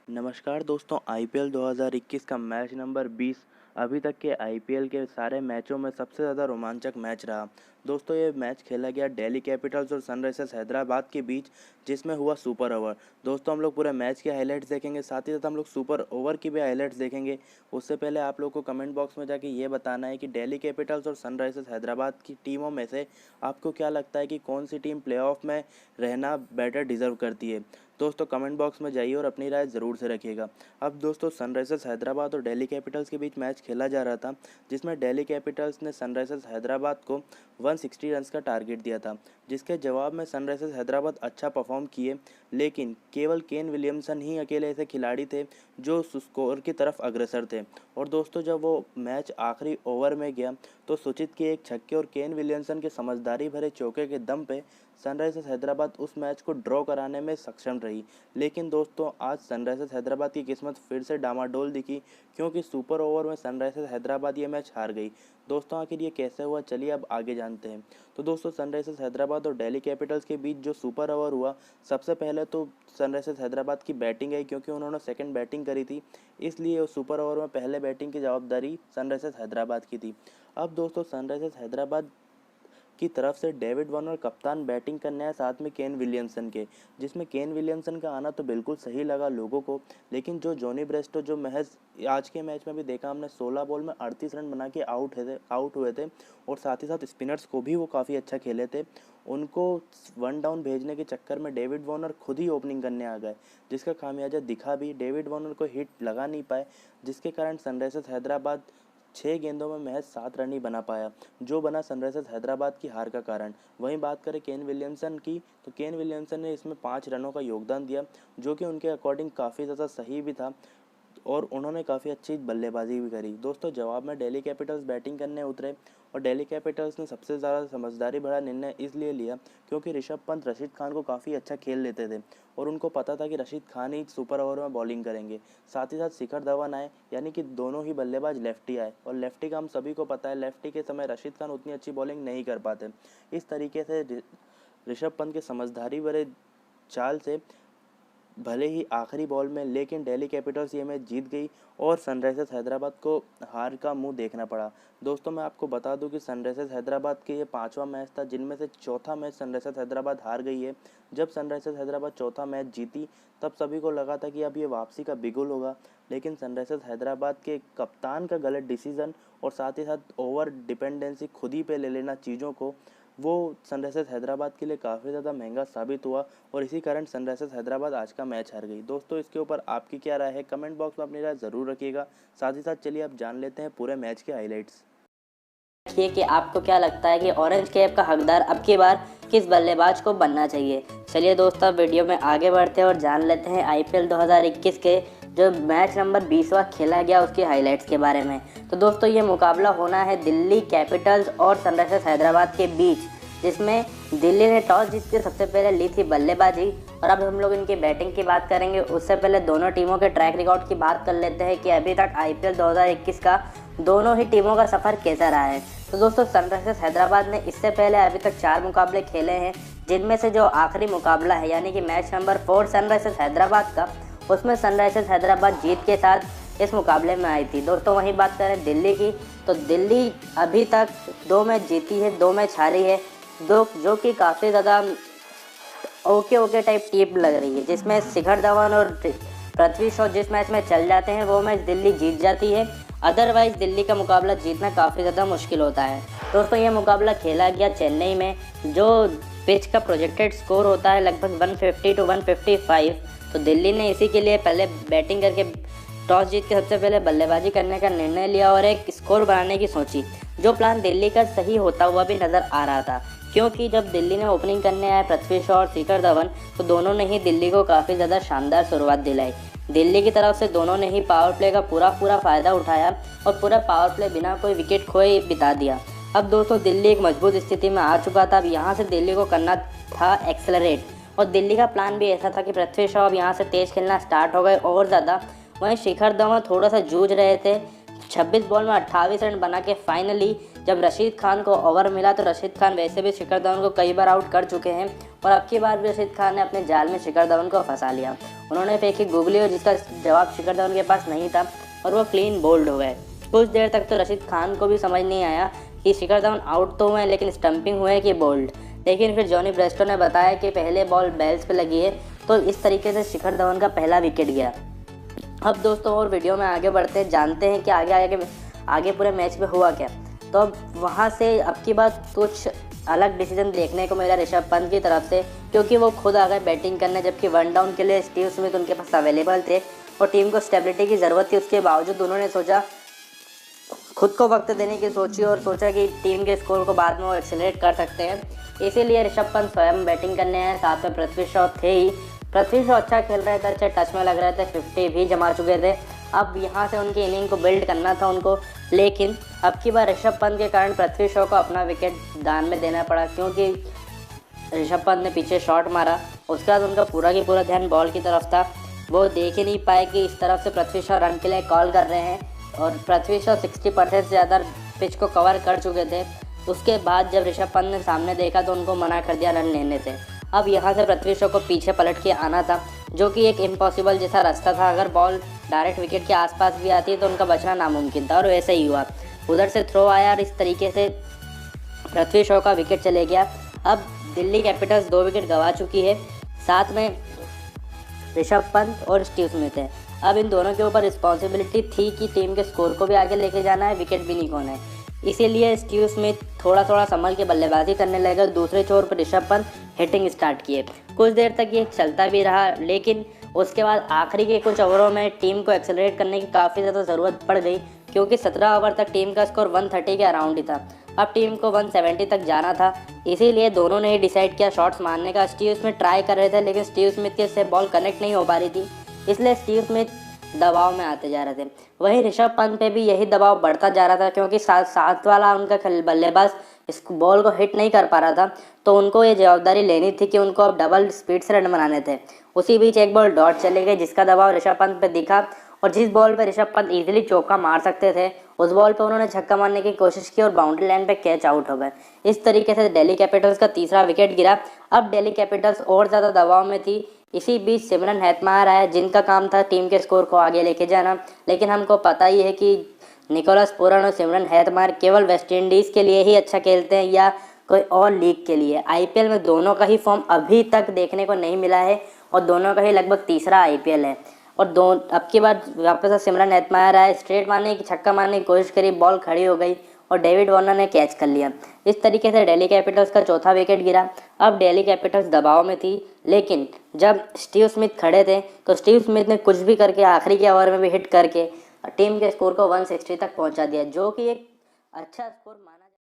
नमस्कार दोस्तों, आईपीएल 2021 का मैच नंबर 20 अभी तक के आईपीएल के सारे मैचों में सबसे ज़्यादा रोमांचक मैच रहा। दोस्तों, ये मैच खेला गया दिल्ली कैपिटल्स और सनराइजर्स हैदराबाद के बीच, जिसमें हुआ सुपर ओवर। दोस्तों, हम लोग पूरे मैच के हाइलाइट्स देखेंगे, साथ ही साथ हम लोग सुपर ओवर की भी हाइलाइट्स देखेंगे। उससे पहले आप लोग को कमेंट बॉक्स में जाके ये बताना है कि दिल्ली कैपिटल्स और सनराइजर्स हैदराबाद की टीमों में से आपको क्या लगता है कि कौन सी टीम प्लेऑफ में रहना बेटर डिज़र्व करती है। दोस्तों, कमेंट बॉक्स में जाइए और अपनी राय ज़रूर से रखिएगा। अब दोस्तों, सनराइजर्स हैदराबाद और दिल्ली कैपिटल्स के बीच मैच खेला जा रहा था, जिसमें दिल्ली कैपिटल्स ने सनराइजर्स हैदराबाद को 160 रन्स का टारगेट दिया था, जिसके जवाब में सनराइजर्स हैदराबाद अच्छा परफॉर्म किए, लेकिन केवल केन विलियमसन ही अकेले ऐसे खिलाड़ी थे जो स्कोर की तरफ अग्रसर थे। और दोस्तों, जब वो मैच आखिरी ओवर में गया तो सुचित के एक छक्के और केन विलियमसन के समझदारी भरे चौके के दम पे सनराइजर्स हैदराबाद उस मैच को ड्रॉ कराने में सक्षम रही। लेकिन दोस्तों, आज सनराइजर्स हैदराबाद की किस्मत फिर से डामाडोल दिखी, क्योंकि सुपर ओवर में सनराइजर्स हैदराबाद ये मैच हार गई। दोस्तों, आखिर ये कैसे हुआ, चलिए अब आगे जानते हैं। तो दोस्तों, सनराइजर्स हैदराबाद और दिल्ली कैपिटल्स के बीच जो सुपर ओवर हुआ, सबसे पहले तो सनराइजर्स हैदराबाद की बैटिंग आई, क्योंकि उन्होंने सेकंड बैटिंग करी थी, इसलिए उस सुपर ओवर में पहले बैटिंग की जवाबदारी सनराइजर्स हैदराबाद की थी। अब दोस्तों, सनराइजर्स हैदराबाद की तरफ से डेविड वार्नर कप्तान बैटिंग करने आए, साथ में केन विलियमसन के, जिसमें केन विलियमसन का आना तो बिल्कुल सही लगा लोगों को, लेकिन जो जॉनी ब्रेस्टो जो महज आज के मैच में भी देखा हमने 16 बॉल में 38 रन बना के आउट हुए थे, और साथ ही साथ स्पिनर्स को भी वो काफ़ी अच्छा खेले थे। उनको वन डाउन भेजने के चक्कर में डेविड वार्नर खुद ही ओपनिंग करने आ गए, जिसका खामियाजा दिखा भी। डेविड वार्नर को हिट लगा नहीं पाए, जिसके कारण सनराइजर्स हैदराबाद 6 गेंदों में महज 7 रन ही बना पाया, जो बना सनराइजर्स हैदराबाद की हार का कारण। वहीं बात करें केन विलियमसन की, तो केन विलियमसन ने इसमें 5 रनों का योगदान दिया, जो कि उनके अकॉर्डिंग काफ़ी ज़्यादा सही भी था, और उन्होंने काफ़ी अच्छी बल्लेबाजी भी करी। दोस्तों, जवाब में दिल्ली कैपिटल्स बैटिंग करने उतरे, और दिल्ली कैपिटल्स ने सबसे ज़्यादा समझदारी भरा निर्णय इसलिए लिया क्योंकि ऋषभ पंत रशीद खान को काफ़ी अच्छा खेल लेते थे, और उनको पता था कि रशीद खान ही सुपर ओवर में बॉलिंग करेंगे। साथ ही साथ शिखर धवन आए, यानी कि दोनों ही बल्लेबाज लेफ्टी आए, और लेफ्टी का हम सभी को पता है, लेफ्टी के समय रशीद खान उतनी अच्छी बॉलिंग नहीं कर पाते। इस तरीके से ऋषभ पंत के समझदारी भरे चाल से भले ही आखिरी बॉल में, लेकिन दिल्ली कैपिटल्स ये मैच जीत गई, और सनराइजर्स हैदराबाद को हार का मुंह देखना पड़ा। दोस्तों, मैं आपको बता दूं कि सनराइजर्स हैदराबाद के ये 5वां मैच था, जिनमें से चौथा मैच सनराइजर्स हैदराबाद हार गई है। जब सनराइजर्स हैदराबाद चौथा मैच जीती, तब सभी को लगा था कि अब ये वापसी का बिगुल होगा, लेकिन सनराइजर्स हैदराबाद के कप्तान का गलत डिसीजन, और साथ ही साथ ओवर डिपेंडेंसी खुद ही पे ले लेना चीज़ों को, वो सनराइजर्स हैदराबाद के लिए काफ़ी ज़्यादा महंगा साबित हुआ, और इसी कारण सनराइजर्स हैदराबाद आज का मैच हार गई। दोस्तों, इसके ऊपर आपकी क्या राय है, कमेंट बॉक्स में अपनी राय ज़रूर रखिएगा। साथ ही साथ चलिए अब जान लेते हैं पूरे मैच के हाइलाइट्स। देखिए कि आपको क्या लगता है कि ऑरेंज कैप का हकदार अब की बार किस बल्लेबाज को बनना चाहिए। चलिए दोस्तों, वीडियो में आगे बढ़ते हैं और जान लेते हैं आईपीएल 2021 के जो मैच नंबर 20वां खेला गया उसके हाइलाइट्स के बारे में। तो दोस्तों, ये मुकाबला होना है दिल्ली कैपिटल्स और सनराइजर्स हैदराबाद के बीच, जिसमें दिल्ली ने टॉस जीत के सबसे पहले ली थी बल्लेबाजी। और अब हम लोग इनकी बैटिंग की बात करेंगे, उससे पहले दोनों टीमों के ट्रैक रिकॉर्ड की बात कर लेते हैं कि अभी तक आईपीएल 2021 का दोनों ही टीमों का सफ़र कैसा रहा है। तो दोस्तों, सनराइजर्स हैदराबाद ने इससे पहले अभी तक 4 मुकाबले खेले हैं, जिनमें से जो आखिरी मुकाबला है यानी कि मैच नंबर 4 सनराइजर्स हैदराबाद का, उसमें सनराइजर्स हैदराबाद जीत के साथ इस मुकाबले में आई थी। दोस्तों, वहीं बात करें दिल्ली की, तो दिल्ली अभी तक 2 मैच जीती है, 2 मैच हारी है, जो कि काफ़ी ज़्यादा ओके टाइप टीम लग रही है, जिसमें शिखर धवन और पृथ्वी शॉ जिस मैच में चल जाते हैं वो मैच दिल्ली जीत जाती है। अदरवाइज़ दिल्ली का मुकाबला जीतना काफ़ी ज़्यादा मुश्किल होता है। दोस्तों, ये मुकाबला खेला गया चेन्नई में, जो पिच का प्रोजेक्टेड स्कोर होता है लगभग 150 to 155। तो दिल्ली ने इसी के लिए पहले बैटिंग करके टॉस जीत के सबसे पहले बल्लेबाजी करने का निर्णय लिया और एक स्कोर बनाने की सोची, जो प्लान दिल्ली का सही होता हुआ भी नज़र आ रहा था, क्योंकि जब दिल्ली ने ओपनिंग करने आए पृथ्वी शॉ और शिखर धवन, तो दोनों ने ही दिल्ली को काफ़ी ज़्यादा शानदार शुरुआत दिलाई। दिल्ली की तरफ से दोनों ने ही पावर प्ले का पूरा फ़ायदा उठाया और पूरा पावर प्ले बिना कोई विकेट खोए बिता दिया। अब दोस्तों, दिल्ली एक मजबूत स्थिति में आ चुका था। अब यहाँ से दिल्ली को करना था एक्सेलरेट, और दिल्ली का प्लान भी ऐसा था कि पृथ्वी शॉ अब यहाँ से तेज़ खेलना स्टार्ट हो गए और ज़्यादा। वहीं शिखर धवन थोड़ा सा जूझ रहे थे, 26 बॉल में 28 रन बना के फाइनली जब रशीद खान को ओवर मिला तो रशीद खान वैसे भी शिखर धवन को कई बार आउट कर चुके हैं और अब की बार भी रशीद खान ने अपने जाल में शिखर धवन को फंसा लिया। उन्होंने फेंकी गुगली और जिसका जवाब शिखर धवन के पास नहीं था और वो क्लीन बोल्ड हो गए। कुछ देर तक तो रशीद खान को भी समझ नहीं आया कि शिखर धवन आउट तो हुए लेकिन स्टंपिंग हुए कि बोल्ड, लेकिन फिर जॉनी ब्रेस्टो ने बताया कि पहले बॉल बेल्स पे लगी है, तो इस तरीके से शिखर धवन का पहला विकेट गया। अब दोस्तों और वीडियो में आगे बढ़ते हैं, जानते हैं कि आगे पूरे मैच में हुआ क्या। तो अब वहाँ से अब की बात कुछ अलग डिसीजन देखने को मिला ऋषभ पंत की तरफ से, क्योंकि वो खुद आ गए बैटिंग करने, जबकि वन डाउन के लिए स्टीव स्मिथ उनके पास अवेलेबल थे और टीम को स्टेबिलिटी की ज़रूरत थी। उसके बावजूद उन्होंने सोचा, खुद को वक्त देने की सोची और सोचा कि टीम के स्कोर को बाद में वो एक्सेलरेट कर सकते हैं, इसीलिए ऋषभ पंत स्वयं बैटिंग करने आए। साथ में पृथ्वी शॉ थे ही, पृथ्वी शॉ अच्छा खेल रहे थे, अच्छे टच में लग रहे थे, 50 भी जमा चुके थे। अब यहाँ से उनकी इनिंग को बिल्ड करना था उनको, लेकिन अब की बार ऋषभ पंत के कारण पृथ्वी शॉ को अपना विकेट दान में देना पड़ा, क्योंकि ऋषभ पंत ने पीछे शॉट मारा। उसके बाद उनका पूरा की पूरा ध्यान बॉल की तरफ था, वो देख ही नहीं पाए कि इस तरफ से पृथ्वी शॉ रन के लिए कॉल कर रहे हैं और पृथ्वी शॉ 60% से ज़्यादा पिच को कवर कर चुके थे। उसके बाद जब ऋषभ पंत ने सामने देखा तो उनको मना कर दिया रन लेने से। अब यहाँ से पृथ्वी शॉ को पीछे पलट के आना था, जो कि एक इम्पॉसिबल जैसा रास्ता था। अगर बॉल डायरेक्ट विकेट के आसपास भी आती तो उनका बचना नामुमकिन था और वैसे ही हुआ। उधर से थ्रो आया और इस तरीके से पृथ्वी शॉ का विकेट चले गया। अब दिल्ली कैपिटल्स 2 विकेट गंवा चुकी है, साथ में ऋषभ पंत और स्टीव स्मिथ है। अब इन दोनों के ऊपर रिस्पॉन्सिबिलिटी थी कि टीम के स्कोर को भी आगे लेके जाना है, विकेट भी नहीं खोना है। इसीलिए स्टीव स्मिथ थोड़ा संभल के बल्लेबाजी करने लगे। दूसरे छोर पर ऋषभ पंत हिटिंग स्टार्ट किए। कुछ देर तक ये चलता भी रहा, लेकिन उसके बाद आखिरी के कुछ ओवरों में टीम को एक्सेलरेट करने की काफ़ी ज़्यादा ज़रूरत पड़ गई, क्योंकि 17 ओवर तक टीम का स्कोर 130 के अराउंड ही था। अब टीम को 170 तक जाना था, इसीलिए दोनों ने ही डिसाइड किया शॉट्स मारने का। स्टीव स्मिथ ट्राई कर रहे थे, लेकिन स्टीव स्मिथ के से बॉल कनेक्ट नहीं हो पा रही थी, इसलिए स्टीव स्मिथ दबाव में आते जा रहे थे। वहीं ऋषभ पंत पे भी यही दबाव बढ़ता जा रहा था, क्योंकि साथ वाला उनका बल्लेबाज इस बॉल को हिट नहीं कर पा रहा था, तो उनको ये जवाबदारी लेनी थी कि उनको अब डबल स्पीड से रन बनाने थे। उसी बीच एक बॉल डॉट चले गई, जिसका दबाव ऋषभ पंत पे दिखा और जिस बॉल पे ऋषभ पंत इजीली चौका मार सकते थे, उस बॉल पे उन्होंने छक्का मारने की कोशिश की और बाउंड्री लाइन पे कैच आउट हो गए। इस तरीके से दिल्ली कैपिटल्स का तीसरा विकेट गिरा। अब दिल्ली कैपिटल्स और ज़्यादा दबाव में थी। इसी बीच सिमरन हैतमायर आया, जिनका काम था टीम के स्कोर को आगे लेके जाना, लेकिन हमको पता ही है कि निकोलस पूरन और सिमरन हैतमायर केवल वेस्ट इंडीज़ के लिए ही अच्छा खेलते हैं या कोई और लीग के लिए। आईपीएल में दोनों का ही फॉर्म अभी तक देखने को नहीं मिला है और दोनों का ही लगभग तीसरा आईपीएल है। और अब की बार वापस सिमरन हैतमायर आए, स्ट्रेट मारने की छक्का मारने की कोशिश करी, बॉल खड़ी हो गई और डेविड वार्नर ने कैच कर लिया। इस तरीके से दिल्ली कैपिटल्स का चौथा विकेट गिरा। अब दिल्ली कैपिटल्स दबाव में थी, लेकिन जब स्टीव स्मिथ खड़े थे तो स्टीव स्मिथ ने कुछ भी करके आखिरी के ओवर में भी हिट करके टीम के स्कोर को 160 तक पहुंचा दिया, जो कि एक अच्छा स्कोर माना